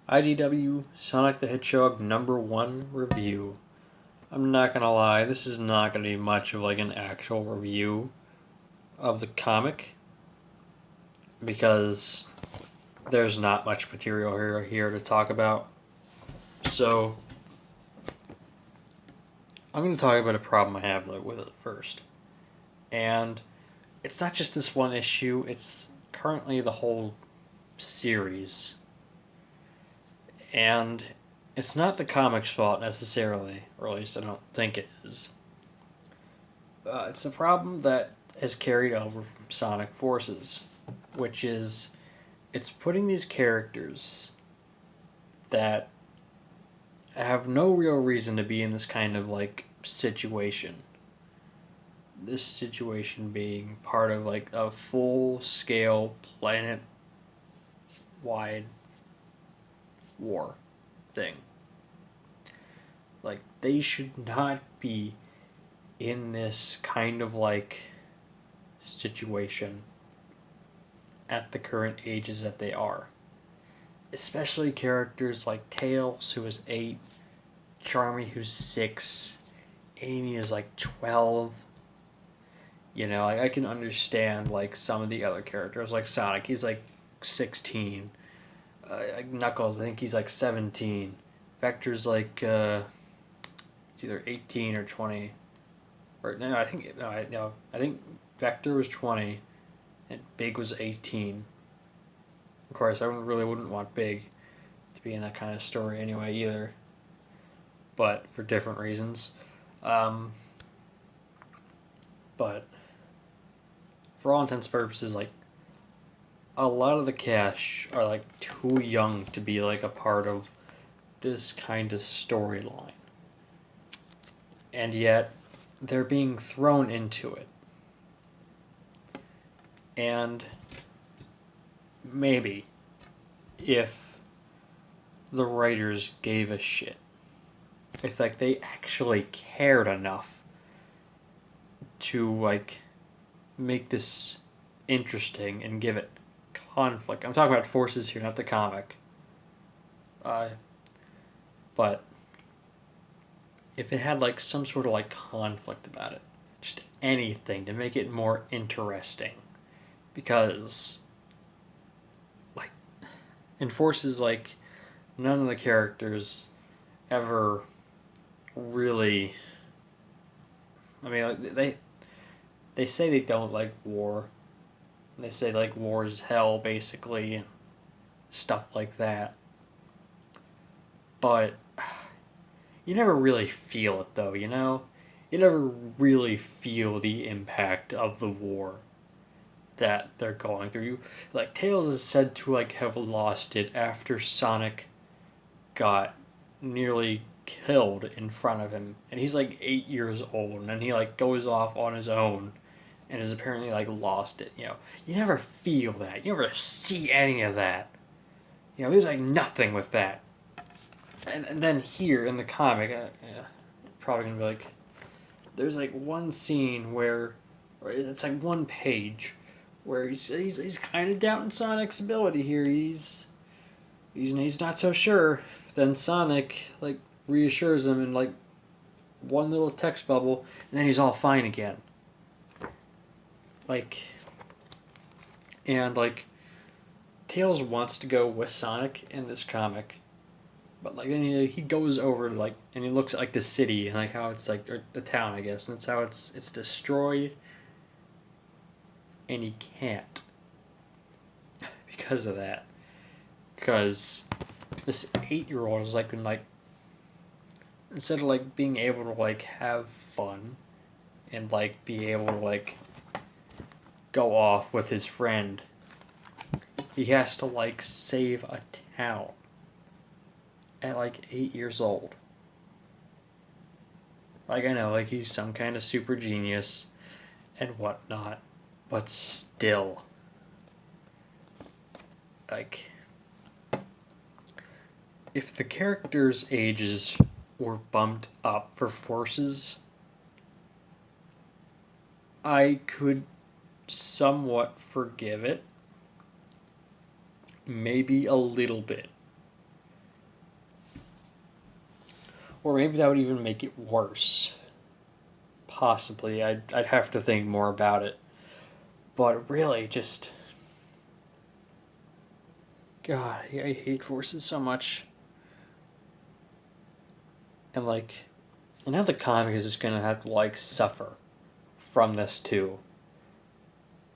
IDW Sonic the Hedgehog #1 review. I'm not gonna lie, this is not gonna be much of like an actual review of the comic because there's not much material here to talk about. So I'm gonna talk about a problem I have with it first. And it's not just this one issue, it's currently the whole series. And it's not the comic's fault necessarily, or at least I don't think it is. It's a problem that has carried over from Sonic Forces, which is it's putting these characters that have no real reason to be in this kind of like situation. This situation being part of like a full scale planet wide war thing. Like, they should not be in this kind of like situation at the current ages that they are. Especially characters like Tails, who is 8, Charmy, who's 6, Amy is like 12. You know, like, I can understand like some of the other characters, like Sonic, he's like 16. Knuckles, I think he's like 17. Vector's like it's either 18 or 20. Or no, I think Vector was 20, and Big was 18. Of course, I really wouldn't want Big to be in that kind of story anyway either, but for different reasons. But for all intents and purposes, like, a lot of the cast are like too young to be like a part of this kind of storyline, and yet they're being thrown into it. And maybe if the writers gave a shit, if like they actually cared enough to like make this interesting and give it conflict. I'm talking about Forces here, not the comic. But if it had like some sort of like conflict about it, just anything to make it more interesting, because like in Forces, like, none of the characters ever really, I mean, like, they say they don't like war. They say like war is hell basically, and stuff like that. But you never really feel it though, you know? You never really feel the impact of the war that they're going through. Like, Tails is said to like have lost it after Sonic got nearly killed in front of him, and he's like 8 years old, and he like goes off on his own and has apparently like lost it. You never feel that. You never see any of that. There's like nothing with that. And then here in the comic, probably gonna be like, there's like one scene where, or it's like one page where he's kind of doubting Sonic's ability here. He's not so sure. Then Sonic like reassures him in like one little text bubble, and then he's all fine again. Like, and like, Tails wants to go with Sonic in this comic, but like then he goes over to like, and he looks at like the city and like how it's like, or the town I guess, and it's how it's destroyed, and he can't because of that. Because this 8-year-old is like, instead of like being able to like have fun and like be able to like go off with his friend, he has to like save a town at like 8 years old. Like, I know, like, he's some kind of super genius and whatnot, but still, like, if the characters' ages were bumped up for Forces, I could somewhat forgive it. Maybe a little bit. Or maybe that would even make it worse. Possibly. I'd have to think more about it. But really, just. God, I hate Forces so much. And now the comic is just gonna have to suffer from this too.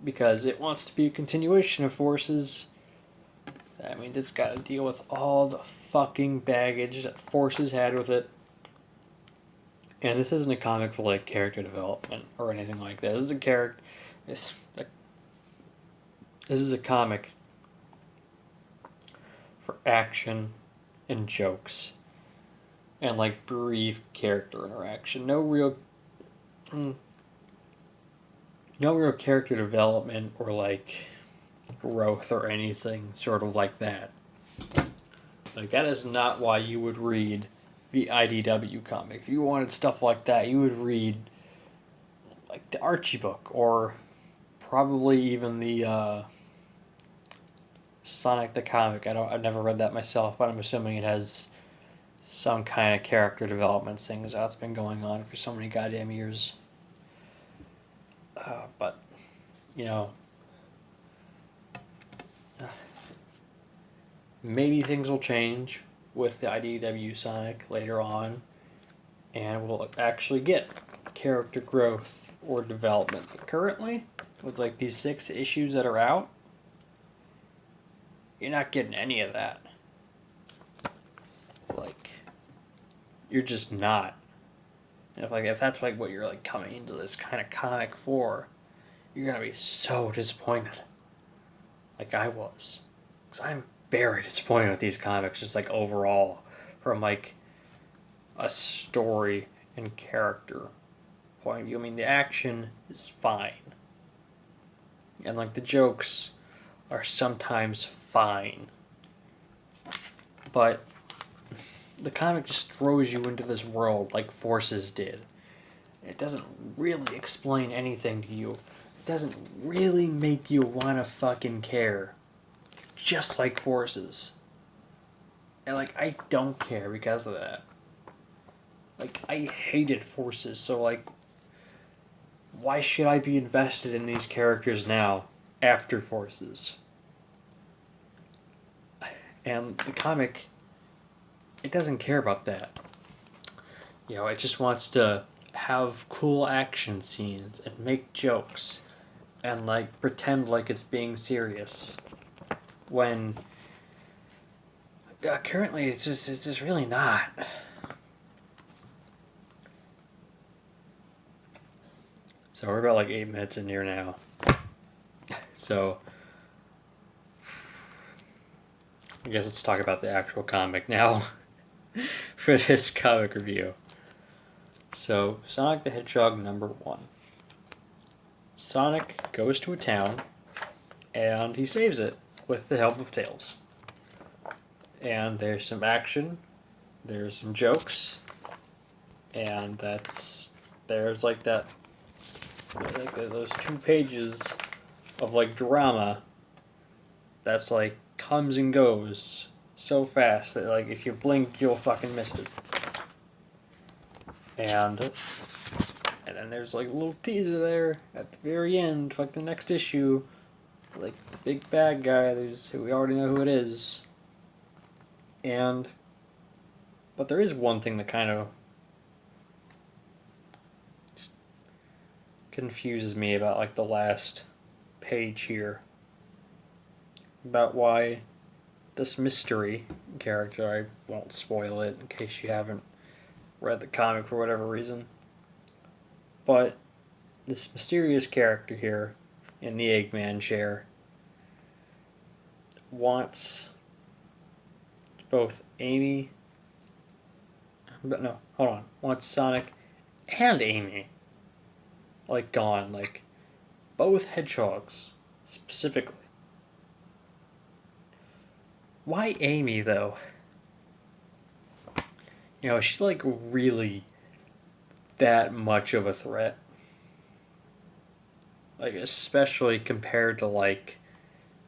Because it wants to be a continuation of Forces. I mean, it's got to deal with all the fucking baggage that Forces had with it. And this isn't a comic for character development or anything like that. This is a character. This is a comic for action and jokes and brief character interaction. No real character development or growth or anything sort of like that. That is not why you would read the IDW comic. If you wanted stuff like that, you would read the Archie book or probably even the Sonic the comic. I've never read that myself, but I'm assuming it has some kind of character development thing that's been going on for so many goddamn years. But maybe things will change with the IDW Sonic later on, and we'll actually get character growth or development. Currently, with these 6 issues that are out, you're not getting any of that. You're just not. And if that's what you're coming into this kind of comic for, you're gonna be so disappointed. I was, because I'm very disappointed with these comics, just overall, from a story and character point of view. I mean, the action is fine, and the jokes are sometimes fine, but the comic just throws you into this world like Forces did. It doesn't really explain anything to you. It doesn't really make you want to fucking care. Just like Forces. And I don't care because of that. I hated Forces, so why should I be invested in these characters now after Forces? And the comic, it doesn't care about that. It just wants to have cool action scenes and make jokes and pretend it's being serious. When currently it's just really not. So we're about 8 minutes in here now. So I guess let's talk about the actual comic now for this comic review. So, Sonic the Hedgehog #1. Sonic goes to a town and he saves it with the help of Tails. And there's some action, there's some jokes, and there's that those 2 pages of drama that's comes and goes so fast that if you blink you'll fucking miss it. And then there's a little teaser there at the very end, the next issue, the big bad guy who we already know who it is. But there is one thing that kind of confuses me about the last page here, about why this mystery character, I won't spoil it in case you haven't read the comic for whatever reason, but this mysterious character here in the Eggman chair wants both Amy, but no, hold on, wants Sonic and Amy gone, both hedgehogs specifically. Why Amy though? Is she really that much of a threat? Especially compared to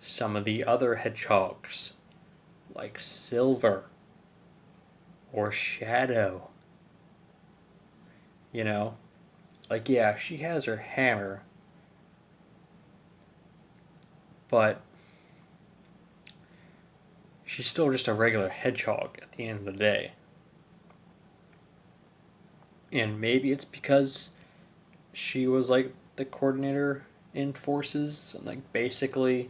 some of the other hedgehogs, like Silver or Shadow You know, like, yeah, she has her hammer, but she's still just a regular hedgehog at the end of the day. And maybe it's because she was like the coordinator in forces and like basically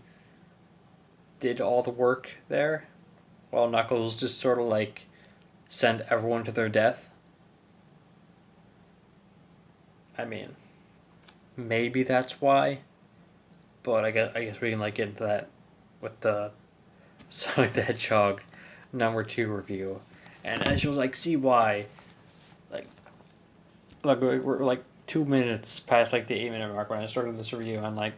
did all the work there, while Knuckles just sort of like sent everyone to their death. I mean, maybe that's why, but I guess we can like get into that with the Sonic the Hedgehog #2 review, and as you'll like see why, like we're like 2 minutes past like the 8 minute mark when I started this review, and like,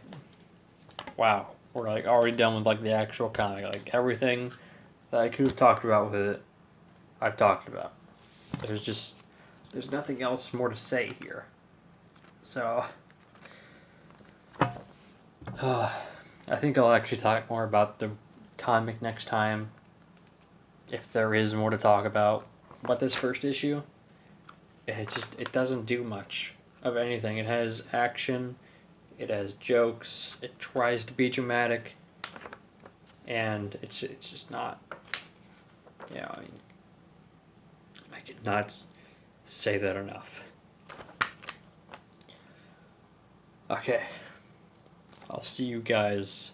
wow, we're like already done with like the actual comic, like everything that I could have talked about with it, I've talked about. There's nothing else more to say here. So, I think I'll actually talk more about the comic next time, if there is more to talk about. But this first issue, it doesn't do much of anything. It has action, it has jokes, it tries to be dramatic, and it's just not. Yeah, I mean, I cannot say that enough. Okay, I'll see you guys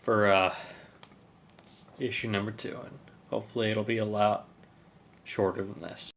for issue #2, and hopefully it'll be a lot shorter than this.